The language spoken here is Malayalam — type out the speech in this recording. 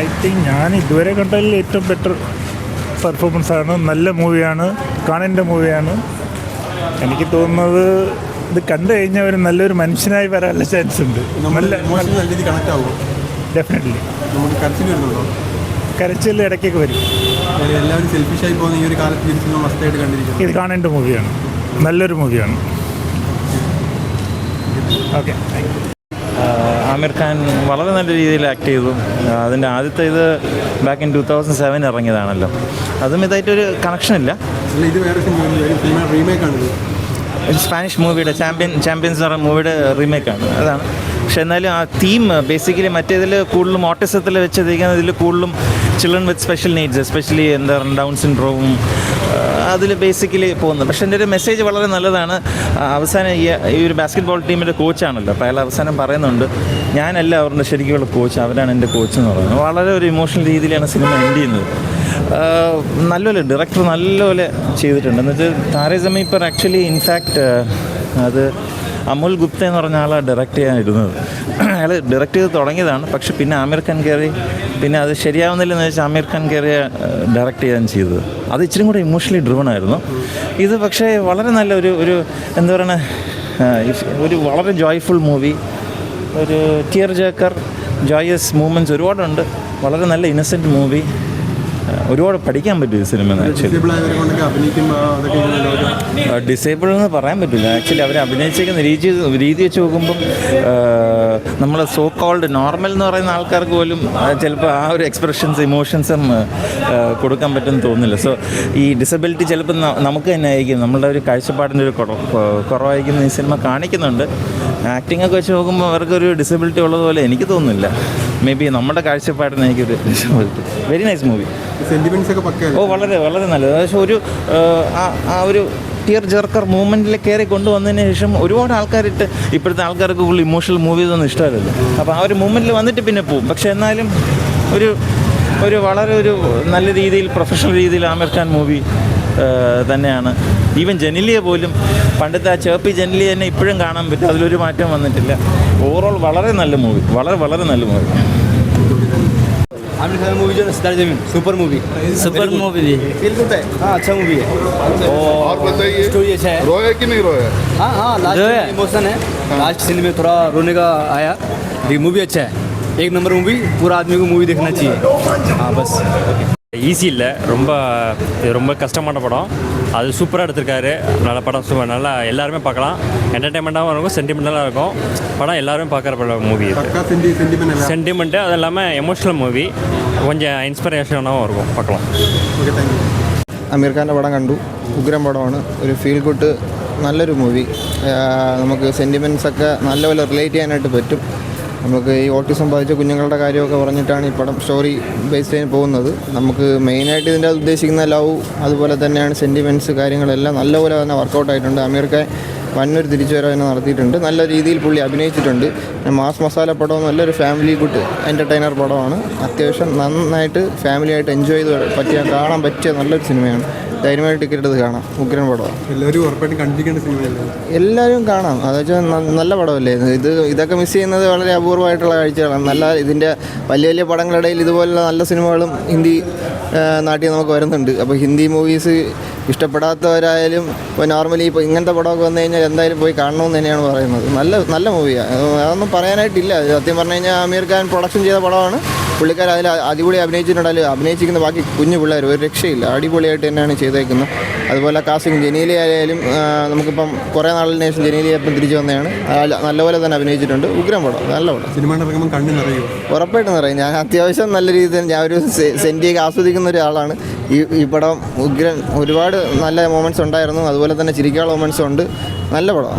ഐ തിങ്ക് ഞാൻ ഇതുവരെ കണ്ടതിൽ ഏറ്റവും ബെറ്റർ പെർഫോമൻസാണ്. നല്ല മൂവിയാണ്, കാണേണ്ട മൂവിയാണ്. എനിക്ക് തോന്നുന്നത് ഇത് കണ്ടു കഴിഞ്ഞാൽ ഒരു നല്ലൊരു മനുഷ്യനായി വരാനുള്ള ചാൻസ് ഉണ്ട്. ഡെഫിനറ്റ്ലി കരച്ചിൽ ഇടയ്ക്കൊക്കെ വരും. എല്ലാവരും സെൽഫിഷായി പോകുന്ന ഈ ഒരു കാലത്ത് മസ്റ്റായിട്ട് കണ്ടിരിക്കും. ഇത് കാണേണ്ട മൂവിയാണ്, നല്ലൊരു മൂവിയാണ്. Okay, thank you. Aamir Khan വളരെ നല്ല രീതിയിൽ ആക്ട് ചെയ്തു. അതിൻ്റെ ആദ്യത്തെ ഇത് ബാക്ക് ഇൻ 2007 ഇറങ്ങിയതാണല്ലോ. അതും ഇതായിട്ടൊരു കണക്ഷനില്ല. ഇത് വേറെ റീമേക്കാണിത്. സ്പാനിഷ് മൂവിയുടെ ചാമ്പ്യൻസ് എന്ന് പറയുന്ന മൂവിയുടെ റീമേക്കാണ്. അതാണ്. പക്ഷെ എന്നാലും ആ തീം ബേസിക്കലി മറ്റേതിൽ കൂടുതലും ഓട്ടിസത്തിൽ വെച്ചിരിക്കുന്നത്, ഇതിൽ കൂടുതലും children with special needs, especially എന്താ പറയുക ഡൗൺ സിൻഡ്രോമും അതിൽ ബേസിക്കലി പോകുന്നത്. പക്ഷേ എൻ്റെ ഒരു മെസ്സേജ് വളരെ നല്ലതാണ്. അവസാനം ഈ ഒരു ബാസ്കറ്റ് ബോൾ ടീമിൻ്റെ കോച്ചാണല്ലോ, അപ്പോൾ അയാൾ അവസാനം പറയുന്നുണ്ട്, ഞാനല്ല അവരുടെ ശരിക്കുള്ള കോച്ച്, അവരാണ് എൻ്റെ കോച്ച് എന്ന് പറയുന്നത്. വളരെ ഒരു ഇമോഷണൽ രീതിയിലാണ് സിനിമ എൻഡ് ചെയ്യുന്നത്. നല്ലപോലെ ഡയറക്ടർ നല്ലപോലെ ചെയ്തിട്ടുണ്ട്. എന്നുവെച്ചാൽ താരേ സമയം ഇപ്പോൾ ആക്ച്വലി ഇൻഫാക്റ്റ് അത് അമുൽ ഗുപ്ത എന്ന് പറഞ്ഞ ആളാണ് ഡയറക്റ്റ് ചെയ്യാനിരുന്നത്. അയാൾ ഡയറക്റ്റ് ചെയ്ത് തുടങ്ങിയതാണ്. പക്ഷെ പിന്നെ ആമിർ ഖാൻ കയറി, പിന്നെ അത് ശരിയാവുന്നില്ലെന്ന് വെച്ചാൽ ആമിർ ഖാൻ കയറി ഡയറക്റ്റ് ചെയ്യാൻ ചെയ്തത്. അത് ഇച്ചിരി കൂടെ ഇമോഷണലി ഡ്രിവൺ ആയിരുന്നു. ഇത് പക്ഷേ വളരെ നല്ല ഒരു എന്താ പറയുക, ഒരു വളരെ ജോയ്ഫുൾ മൂവി, ഒരു ടിയർ ജേക്കർ ജോയസ് മൂമെൻറ്റ്സ് ഒരുപാടുണ്ട്. വളരെ നല്ല ഇന്നസെൻറ്റ് മൂവി. ഒരുപാട് പഠിക്കാൻ പറ്റും ഈ സിനിമ. ഡിസേബിൾ എന്ന് പറയാൻ പറ്റില്ല. ആക്ച്വലി അവർ അഭിനയിച്ചിരിക്കുന്ന രീതി വെച്ച് നോക്കുമ്പം നമ്മൾ സോ കോൾഡ് നോർമൽ എന്ന് പറയുന്ന ആൾക്കാർക്ക് പോലും ചിലപ്പോൾ ആ ഒരു എക്സ്പ്രഷൻസ് ഇമോഷൻസും കൊടുക്കാൻ പറ്റുമെന്ന് തോന്നുന്നില്ല. സോ ഈ ഡിസബിലിറ്റി ചിലപ്പോൾ നമുക്ക് തന്നെ ആയിരിക്കും, നമ്മളുടെ ഒരു കാഴ്ചപ്പാടിൻ്റെ ഒരു കുറവായിരിക്കും ഈ സിനിമ കാണിക്കുന്നുണ്ട്. ആക്ടിംഗ് ഒക്കെ വെച്ച് നോക്കുമ്പോൾ അവർക്കൊരു ഡിസബിലിറ്റി ഉള്ളതുപോലെ എനിക്ക് തോന്നുന്നില്ല. മേ ബി നമ്മുടെ കാഴ്ചപ്പാടിന് എനിക്കൊരു disability. Very nice movie. Sentiments ഒക്കെ പക്ക. വളരെ വളരെ നല്ലത്. പക്ഷേ ഒരു ആ ഒരു ടിയർ ജെർക്കർ മൂവ്മെൻറ്റിൽ കയറി കൊണ്ടുവന്നതിന് ശേഷം ഒരുപാട് ആൾക്കാരിട്ട്, ഇപ്പോഴത്തെ ആൾക്കാർക്ക് ഫുൾ ഇമോഷണൽ മൂവീസ് ഒന്നും ഇഷ്ടമല്ലല്ലോ. അപ്പോൾ ആ ഒരു മൂവ്മെൻറ്റിൽ വന്നിട്ട് പിന്നെ പോവും. പക്ഷേ എന്നാലും ഒരു വളരെ ഒരു നല്ല രീതിയിൽ പ്രൊഫഷണൽ രീതിയിൽ ആമിർ ഖാൻ മൂവി തന്നെയാണ്. ഈവൻ ജനലിയെ പോലും പണ്ടത്തെ ആ ചേപ്പി ജനലിയെ തന്നെ ഇപ്പോഴും കാണാൻ പറ്റും. അതിലൊരു മാറ്റം വന്നിട്ടില്ല. ഓവറോൾ വളരെ നല്ല മൂവി, വളരെ വളരെ നല്ല മൂവി. आमिर खान मूवी जो सितारे ज़मीन सुपर मूवी फील गुड है. हाँ, अच्छा मूवी है. और बताइए, स्टोरी अच्छा है. रोया कि नहीं रोया? हाँ, लास्ट में इमोशन है. लास्ट सीन में थोड़ा रोने का आया. लेकिन मूवी अच्छा है, एक नंबर मूवी. पूरा आदमी को मूवी देखना चाहिए. हाँ, बस. ஈஸி இல்லை, ரொம்ப கஷ்டமான படம். அது சூப்பராக எடுத்திருக்காரு. நல்ல படம், சூப்பர். நல்லா எல்லாருமே பார்க்கலாம். என்டர்டைன்மெண்ட்டாகவும் இருக்கும், சென்டிமெண்டலாக இருக்கும். படம் எல்லாருமே பார்க்குற படம் மூவி. சென்டிமெண்ட்டு அது இல்லாமல் எமோஷ்னல் மூவி, கொஞ்சம் ഇൻസ്പിറേഷനാகவும் இருக்கும். பார்க்கலாம். ആമിർ ഖാൻ്റെ പടം കണ്ടു. ഉഗ്രം പടമാണ്. ഒരു ഫീൽ ഗുഡ് നല്ലൊരു മൂവി. നമുക്ക് സെൻറ്റിമെൻറ്റ്സൊക്കെ നല്ലപോലെ റിലേറ്റ് ചെയ്യാനായിട്ട് പറ്റും. നമുക്ക് ഈ ഓട്ടിസം ബാധിച്ച കുഞ്ഞുങ്ങളുടെ കാര്യമൊക്കെ പറഞ്ഞിട്ടാണ് ഈ പടം സ്റ്റോറി ബേസ് ചെയ്ത് പോകുന്നത്. നമുക്ക് മെയിനായിട്ട് ഇതിൻ്റെ ഉദ്ദേശിക്കുന്ന ലവ്, അതുപോലെ തന്നെയാണ് സെൻറ്റിമെൻറ്റ്സ്, കാര്യങ്ങളെല്ലാം നല്ലപോലെ തന്നെ വർക്കൗട്ടായിട്ടുണ്ട്. ആമിർ ഖാൻ വന്നൊരു തിരിച്ചുവരവ് തന്നെ നടത്തിയിട്ടുണ്ട്. നല്ല രീതിയിൽ പുള്ളി അഭിനയിച്ചിട്ടുണ്ട്. മാസ് മസാല പടവും നല്ലൊരു ഫാമിലി ഗുഡ് എൻ്റർടൈനർ പടമാണ്. അത്യാവശ്യം നന്നായിട്ട് ഫാമിലിയായിട്ട് എൻജോയ് ചെയ്ത് കാണാൻ പറ്റിയ നല്ലൊരു സിനിമയാണ്. ധൈര്യമായിട്ട് ടിക്കറ്റ് എടുത്ത് കാണാം. ഉഗ്രൻ പടമാണ്. എല്ലാവരും ഉറപ്പായിട്ടും കണ്ടിരിക്കേണ്ട സിനിമയല്ലേ? എല്ലാവരും കാണാം. അതെന്ന് വെച്ചാൽ നല്ല പടമല്ലേ. ഇതൊക്കെ മിസ് ചെയ്യുന്നത് വളരെ അപൂർവമായിട്ടുള്ള കാഴ്ചകളാണ്. നല്ല ഇതിൻ്റെ വലിയ വലിയ പടങ്ങളിടയിൽ ഇതുപോലുള്ള നല്ല സിനിമകളും ഹിന്ദി നാട്ടിൽ നമുക്ക് വരുന്നുണ്ട്. അപ്പോൾ ഹിന്ദി മൂവീസ് ഇഷ്ടപ്പെടാത്തവരായാലും ഇപ്പോൾ നോർമലി ഇപ്പോൾ ഇങ്ങനത്തെ പടമൊക്കെ വന്നു കഴിഞ്ഞാൽ എന്തായാലും പോയി കാണണമെന്ന് തന്നെയാണ് പറയുന്നത്. നല്ല മൂവിയാണ്. അതൊന്നും പറയാനായിട്ടില്ല. സത്യം പറഞ്ഞു കഴിഞ്ഞാൽ ആമിർ ഖാൻ പ്രൊഡക്ഷൻ ചെയ്ത പടമാണ്. പുള്ളിക്കാർ അതിൽ അടിപൊളി അഭിനയിച്ചിട്ടുണ്ട്. അതിൽ അഭിനയിച്ചിരിക്കുന്ന ബാക്കി കുഞ്ഞു പിള്ളേർ ഒരു രക്ഷയില്ല. അടിപൊളിയായിട്ട് തന്നെയാണ് ചെയ്തേക്കുന്നത്. അതുപോലെ കാസ്റ്റിംഗ് ജനീലി ആയാലും നമുക്കിപ്പം കുറേ നാളിന് ശേഷം ജനീലി ഇപ്പം തിരിച്ചു വന്നതാണ്. നല്ലപോലെ തന്നെ അഭിനയിച്ചിട്ടുണ്ട്. ഉഗ്രം പടം, നല്ല പടം. സിനിമ ഇറങ്ങുമ്പോൾ കണ്ണു നിറയും. ഉറപ്പായിട്ടും നിറയും. ഞാൻ അത്യാവശ്യം നല്ല രീതിയിൽ ഞാൻ ഒരു സെൻറ്റിയൊക്കെ ആസ്വദിക്കുന്ന ഒരാളാണ്. ഈ പടം ഉഗ്രൻ. ഒരുപാട് നല്ല മൊമെൻറ്റ്സ് ഉണ്ടായിരുന്നു. അതുപോലെ തന്നെ ചിരിക്കാനുള്ള മൊമെൻറ്റ്സും ഉണ്ട്. നല്ല പടം.